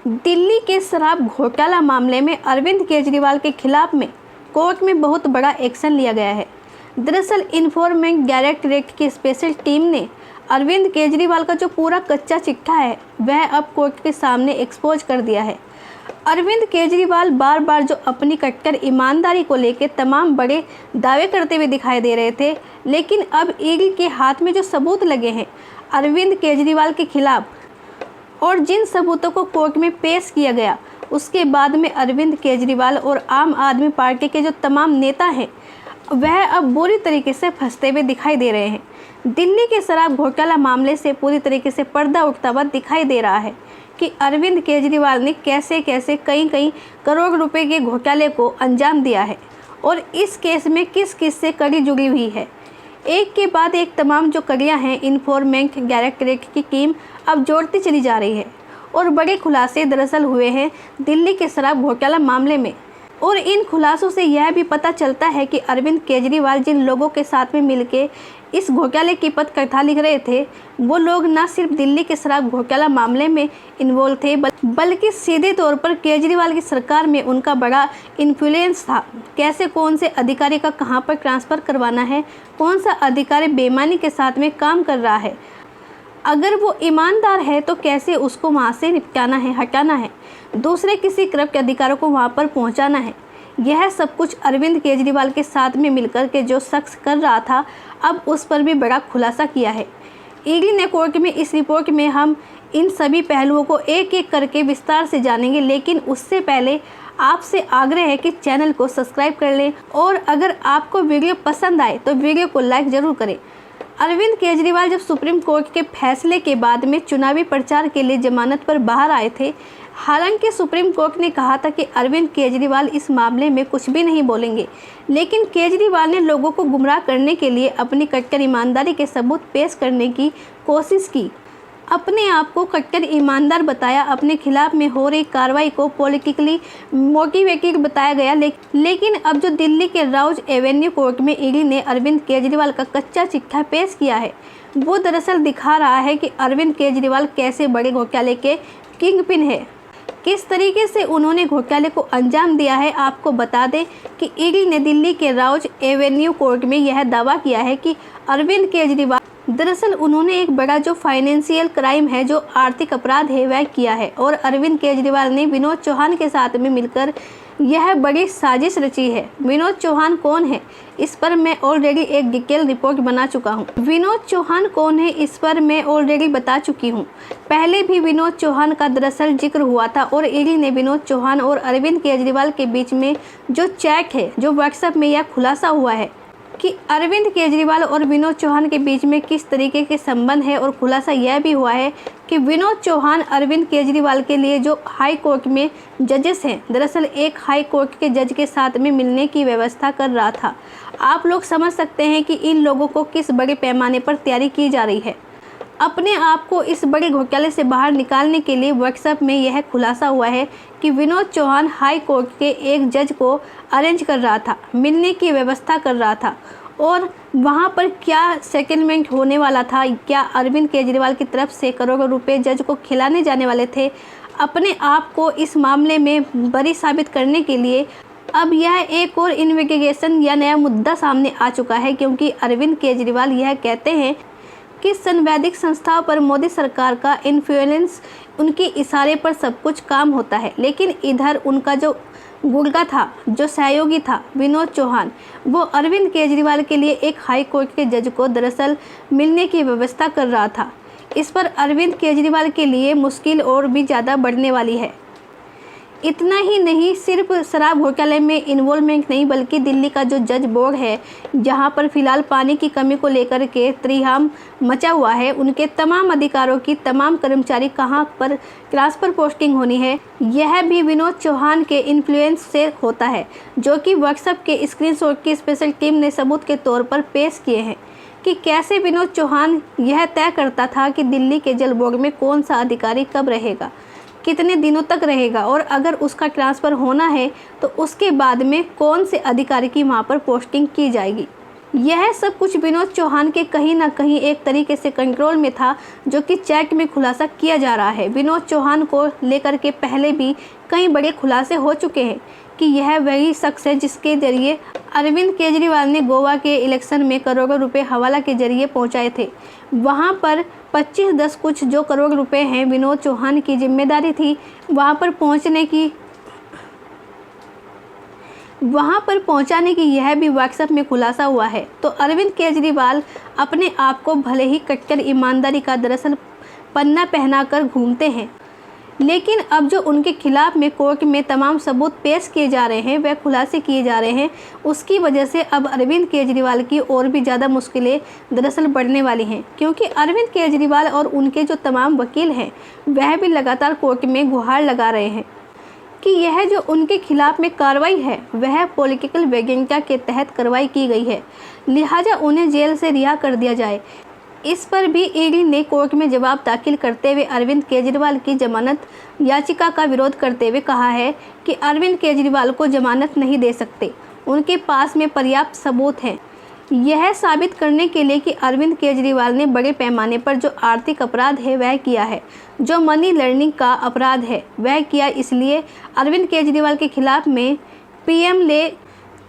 दिल्ली के शराब घोटाला मामले में अरविंद केजरीवाल के खिलाफ में कोर्ट में बहुत बड़ा एक्शन लिया गया है। दरअसल इन्फोर्समेंट डायरेक्टरेट की स्पेशल टीम ने अरविंद केजरीवाल का जो पूरा कच्चा चिट्ठा है वह अब कोर्ट के सामने एक्सपोज कर दिया है। अरविंद केजरीवाल बार बार जो अपनी कट्टर ईमानदारी को लेकर तमाम बड़े दावे करते हुए दिखाई दे रहे थे, लेकिन अब ईडी के हाथ में जो सबूत लगे हैं अरविंद केजरीवाल के खिलाफ और जिन सबूतों को कोर्ट में पेश किया गया, उसके बाद में अरविंद केजरीवाल और आम आदमी पार्टी के जो तमाम नेता हैं वह अब बुरी तरीके से फंसते हुए दिखाई दे रहे हैं। दिल्ली के शराब घोटाला मामले से पूरी तरीके से पर्दा उठता हुआ दिखाई दे रहा है कि अरविंद केजरीवाल ने कैसे कैसे कई करोड़ रुपए के घोटाले को अंजाम दिया है और इस केस में किस किस से कड़ी जुड़ी हुई है। एक के बाद एक तमाम जो कड़ियाँ हैं इन्फोर्समेंट डायरेक्टरेट की टीम अब जोड़ती चली जा रही है और बड़े खुलासे दरअसल हुए हैं दिल्ली के शराब घोटाला मामले में। और इन खुलासों से यह भी पता चलता है कि अरविंद केजरीवाल जिन लोगों के साथ में मिलके इस घोटाले की पटकथा लिख रहे थे वो लोग न सिर्फ दिल्ली के शराब घोटाला मामले में इन्वॉल्व थे बल्कि सीधे तौर पर केजरीवाल की सरकार में उनका बड़ा इन्फ्लुएंस था। कैसे कौन से अधिकारी का कहां पर ट्रांसफ़र करवाना है, कौन सा अधिकारी बेईमानी के साथ में काम कर रहा है, अगर वो ईमानदार है तो कैसे उसको वहाँ से निपटाना है, हटाना है, दूसरे किसी करप्ट अधिकारों को वहाँ पर पहुँचाना है। यह सब कुछ अरविंद केजरीवाल के साथ में मिलकर के जो शख्स कर रहा था अब उस पर भी बड़ा खुलासा किया है। ईडी ने कोर्ट में इस रिपोर्ट में हम इन सभी पहलुओं को एक एक करके विस्तार से जानेंगे, लेकिन उससे पहले आपसे आग्रह है कि चैनल को सब्सक्राइब कर लें और अगर आपको वीडियो पसंद आए तो वीडियो को लाइक ज़रूर करें। अरविंद केजरीवाल जब सुप्रीम कोर्ट के फैसले के बाद में चुनावी प्रचार के लिए जमानत पर बाहर आए थे, हालांकि सुप्रीम कोर्ट ने कहा था कि अरविंद केजरीवाल इस मामले में कुछ भी नहीं बोलेंगे, लेकिन केजरीवाल ने लोगों को गुमराह करने के लिए अपनी कट्टर ईमानदारी के सबूत पेश करने की कोशिश की। अपने आप को कट्टर ईमानदार बताया, अपने खिलाफ में हो रही कार्रवाई को पॉलिटिकली मोटिवेटेड बताया गया। लेकिन अब जो दिल्ली के राउज एवेन्यू कोर्ट में ईडी ने अरविंद केजरीवाल का कच्चा चिट्ठा पेश किया है वो दरअसल दिखा रहा है कि अरविंद केजरीवाल कैसे बड़े घोटाले के किंगपिन है, किस तरीके से उन्होंने घोटाले को अंजाम दिया है। आपको बता दें कि ईडी ने दिल्ली के राउज एवेन्यू कोर्ट में यह दावा किया है कि अरविंद केजरीवाल दरअसल उन्होंने एक बड़ा जो फाइनेंशियल क्राइम है, जो आर्थिक अपराध है वह किया है और अरविंद केजरीवाल ने विनोद चौहान के साथ में मिलकर यह बड़ी साजिश रची है। विनोद चौहान कौन है इस पर मैं ऑलरेडी एक डिटेल रिपोर्ट बना चुका हूं। विनोद चौहान कौन है इस पर मैं ऑलरेडी बता चुकी हूं। पहले भी विनोद चौहान का दरअसल जिक्र हुआ था और ईडी ने विनोद चौहान और अरविंद केजरीवाल के बीच में जो चैट है, जो व्हाट्सएप में यह खुलासा हुआ है कि अरविंद केजरीवाल और विनोद चौहान के बीच में किस तरीके के संबंध है। और खुलासा यह भी हुआ है कि विनोद चौहान अरविंद केजरीवाल के लिए जो हाई कोर्ट में जजेस हैं, दरअसल एक हाई कोर्ट के जज के साथ में मिलने की व्यवस्था कर रहा था। आप लोग समझ सकते हैं कि इन लोगों को किस बड़े पैमाने पर तैयारी की जा रही है। अपने आप को इस बड़े घोटाले से बाहर निकालने के लिए व्हाट्सएप में यह खुलासा हुआ है कि विनोद चौहान हाई कोर्ट के एक जज को अरेंज कर रहा था, मिलने की व्यवस्था कर रहा था और वहां पर क्या सेटलमेंट होने वाला था, क्या अरविंद केजरीवाल की तरफ से करोड़ों रुपए जज को खिलाने जाने वाले थे। अपने आप को इस मामले में बरी साबित करने के लिए अब यह एक और इन्वेस्टिगेशन या नया मुद्दा सामने आ चुका है, क्योंकि अरविंद केजरीवाल यह कहते हैं कि संवैधानिक संस्थाओं पर मोदी सरकार का इन्फ्लुएंस, उनके इशारे पर सब कुछ काम होता है। लेकिन इधर उनका जो गुर्गा था, जो सहयोगी था विनोद चौहान, वो अरविंद केजरीवाल के लिए एक हाई कोर्ट के जज को दरअसल मिलने की व्यवस्था कर रहा था। इस पर अरविंद केजरीवाल के लिए मुश्किल और भी ज़्यादा बढ़ने वाली है। इतना ही नहीं, सिर्फ शराब घोटाले में इन्वॉल्वमेंट नहीं बल्कि दिल्ली का जो जज बोर्ड है, जहां पर फिलहाल पानी की कमी को लेकर के त्रिहाम मचा हुआ है, उनके तमाम अधिकारों की तमाम कर्मचारी कहां पर ट्रांसफ़र पोस्टिंग होनी है, यह भी विनोद चौहान के इन्फ्लुएंस से होता है, जो कि व्हाट्सएप के स्क्रीनशॉट की स्पेशल टीम ने सबूत के तौर पर पेश किए हैं कि कैसे विनोद चौहान यह तय करता था कि दिल्ली के जल बोर्ड में कौन सा अधिकारी कब रहेगा, कितने दिनों तक रहेगा और अगर उसका ट्रांसफ़र होना है तो उसके बाद में कौन से अधिकारी की वहाँ पर पोस्टिंग की जाएगी। यह सब कुछ विनोद चौहान के कहीं ना कहीं एक तरीके से कंट्रोल में था, जो कि चैट में खुलासा किया जा रहा है। विनोद चौहान को लेकर के पहले भी कई बड़े खुलासे हो चुके हैं कि यह वही शख्स है जिसके जरिए अरविंद केजरीवाल ने गोवा के इलेक्शन में करोड़ों रुपए हवाला के जरिए पहुंचाए थे। वहां पर 25-10 कुछ जो करोड़ रुपए हैं विनोद चौहान की जिम्मेदारी थी वहां पर पहुंचाने की यह भी व्हाट्सएप में खुलासा हुआ है। तो अरविंद केजरीवाल अपने आप को भले ही कट्टर ईमानदारी का दरअसल पन्ना पहनाकर घूमते हैं, लेकिन अब जो उनके खिलाफ में कोर्ट में तमाम सबूत पेश किए जा रहे हैं, वह खुलासे किए जा रहे हैं, उसकी वजह से अब अरविंद केजरीवाल की और भी ज़्यादा मुश्किलें दरअसल बढ़ने वाली हैं, क्योंकि अरविंद केजरीवाल और उनके जो तमाम वकील हैं वह भी लगातार कोर्ट में गुहार लगा रहे हैं कि यह जो उनके खिलाफ में कार्रवाई है वह पॉलिटिकल वैगेंटा के तहत कार्रवाई की गई है, लिहाजा उन्हें जेल से रिहा कर दिया जाए। इस पर भी ईडी ने कोर्ट में जवाब दाखिल करते हुए अरविंद केजरीवाल की जमानत याचिका का विरोध करते हुए कहा है कि अरविंद केजरीवाल को जमानत नहीं दे सकते, उनके पास में पर्याप्त सबूत हैं यह साबित करने के लिए कि अरविंद केजरीवाल ने बड़े पैमाने पर जो आर्थिक अपराध है वह किया है, जो मनी लॉन्ड्रिंग का अपराध है वह किया। इसलिए अरविंद केजरीवाल के खिलाफ में पीएमएलए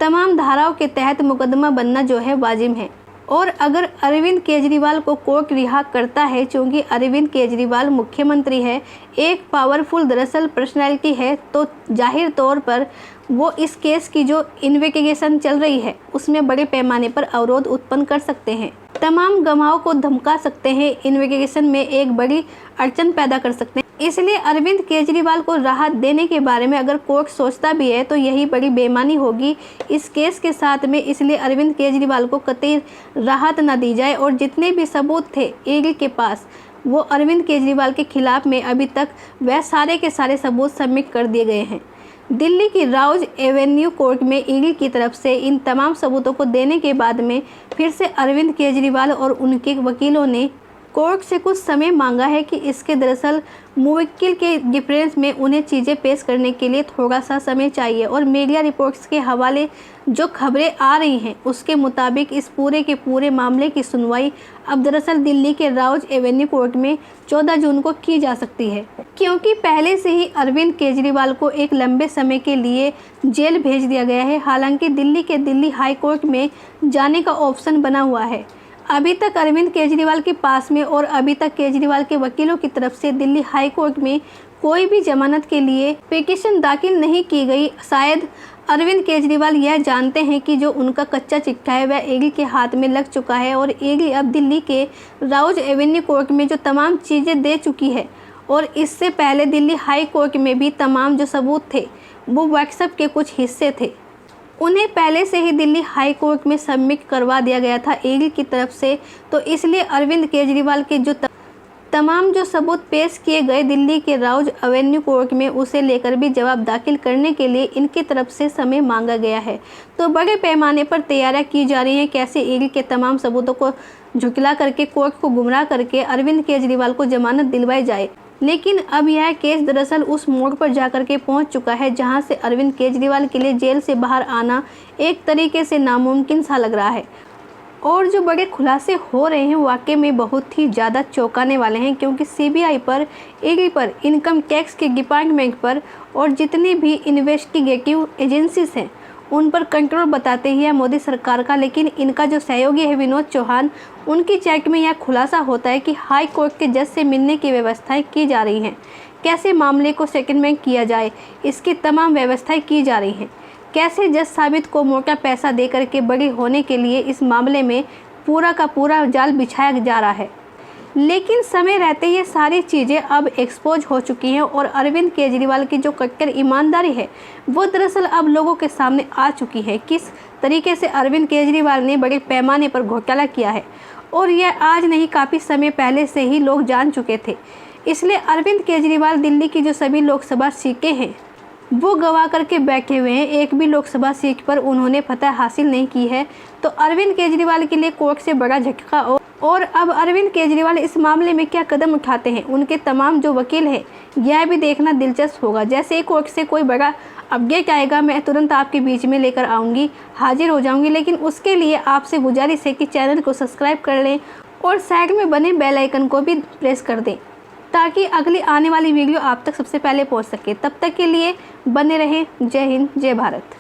तमाम धाराओं के तहत मुकदमा बनना जो है वाजिब है। और अगर अरविंद केजरीवाल को कोर्ट रिहा करता है, क्योंकि अरविंद केजरीवाल मुख्यमंत्री है, एक पावरफुल दरअसल पर्सनैलिटी है, तो जाहिर तौर पर वो इस केस की जो इन्वेस्टिगेशन चल रही है उसमें बड़े पैमाने पर अवरोध उत्पन्न कर सकते हैं, तमाम गवाहों को धमका सकते हैं, इन्वेस्टिगेशन में एक बड़ी अड़चन पैदा कर सकते हैं। इसलिए अरविंद केजरीवाल को राहत देने के बारे में अगर कोर्ट सोचता भी है तो यही बड़ी बेईमानी होगी इस केस के साथ में। इसलिए अरविंद केजरीवाल को कतई राहत न दी जाए और जितने भी सबूत थे ईडी के पास वो अरविंद केजरीवाल के खिलाफ में अभी तक वह सारे के सारे सबूत सबमिट कर दिए गए हैं। दिल्ली की राउज एवेन्यू कोर्ट में ईडी की तरफ से इन तमाम सबूतों को देने के बाद में फिर से अरविंद केजरीवाल और उनके वकीलों ने कोर्ट से कुछ समय मांगा है कि इसके दरअसल मुवक्किल के डिफरेंस में उन्हें चीज़ें पेश करने के लिए थोड़ा सा समय चाहिए। और मीडिया रिपोर्ट्स के हवाले जो खबरें आ रही हैं उसके मुताबिक इस पूरे के पूरे मामले की सुनवाई अब दरअसल दिल्ली के राउज एवेन्यू कोर्ट में 14 जून को की जा सकती है, क्योंकि पहले से ही अरविंद केजरीवाल को एक लंबे समय के लिए जेल भेज दिया गया है। हालांकि दिल्ली के दिल्ली हाई कोर्ट में जाने का ऑप्शन बना हुआ है। अभी तक अरविंद केजरीवाल के पास में और अभी तक केजरीवाल के वकीलों की तरफ से दिल्ली हाई कोर्ट में कोई भी जमानत के लिए पिटीशन दाखिल नहीं की गई। शायद अरविंद केजरीवाल यह जानते हैं कि जो उनका कच्चा चिट्ठा है वह ईडी के हाथ में लग चुका है और ईडी अब दिल्ली के राउज एवेन्यू कोर्ट में जो तमाम चीज़ें दे चुकी है और इससे पहले दिल्ली हाई कोर्ट में भी तमाम जो सबूत थे वो व्हाट्सएप के कुछ हिस्से थे, उन्हें पहले से ही दिल्ली हाई कोर्ट में सबमिट करवा दिया गया था ईडी की तरफ से। तो इसलिए अरविंद केजरीवाल के जो तमाम जो सबूत पेश किए गए दिल्ली के राउज एवेन्यू कोर्ट में उसे लेकर भी जवाब दाखिल करने के लिए इनकी तरफ से समय मांगा गया है। तो बड़े पैमाने पर तैयारियां की जा रही हैं कैसे ईडी के तमाम सबूतों को झुठला करके कोर्ट को गुमराह करके अरविंद केजरीवाल को जमानत दिलवाई जाए। लेकिन अब यह केस दरअसल उस मोड़ पर जाकर के पहुंच चुका है जहां से अरविंद केजरीवाल के लिए जेल से बाहर आना एक तरीके से नामुमकिन सा लग रहा है। और जो बड़े खुलासे हो रहे हैं वाकई में बहुत ही ज़्यादा चौंकाने वाले हैं, क्योंकि सीबीआई पर, ईडी पर, इनकम टैक्स के डिपार्टमेंट पर और जितनी भी इन्वेस्टिगेटिव एजेंसीज हैं उन पर कंट्रोल बताते ही है मोदी सरकार का। लेकिन इनका जो सहयोगी है विनोद चौहान, उनकी चेक में यह खुलासा होता है कि हाई कोर्ट के जज से मिलने की व्यवस्थाएं की जा रही हैं, कैसे मामले को सेटलमेंट किया जाए इसकी तमाम व्यवस्थाएं की जा रही हैं, कैसे जज साबित को मोटा पैसा दे करके बरी होने के लिए इस मामले में पूरा का पूरा जाल बिछाया जा रहा है। लेकिन समय रहते ये सारी चीज़ें अब एक्सपोज हो चुकी हैं और अरविंद केजरीवाल की जो कट्टर ईमानदारी है वो दरअसल अब लोगों के सामने आ चुकी है। किस तरीके से अरविंद केजरीवाल ने बड़े पैमाने पर घोटाला किया है और यह आज नहीं काफ़ी समय पहले से ही लोग जान चुके थे। इसलिए अरविंद केजरीवाल दिल्ली की जो सभी लोकसभा सीटें हैं वो गंवा करके बैठे हुए हैं, एक भी लोकसभा सीट पर उन्होंने फतह हासिल नहीं की है। तो अरविंद केजरीवाल के लिए कोर्ट से बड़ा झटका और और अब अरविंद केजरीवाल इस मामले में क्या कदम उठाते हैं, उनके तमाम जो वकील हैं, यह भी देखना दिलचस्प होगा। जैसे ही कोर्ट से कोई बड़ा अपडेट आएगा मैं तुरंत आपके बीच में लेकर आऊँगी, हाजिर हो जाऊँगी। लेकिन उसके लिए आपसे गुजारिश है कि चैनल को सब्सक्राइब कर लें और साइड में बने बेल आइकन को भी प्रेस कर दें, ताकि अगली आने वाली वीडियो आप तक सबसे पहले पहुंच सके। तब तक के लिए बने रहें। जय हिंद, जय भारत।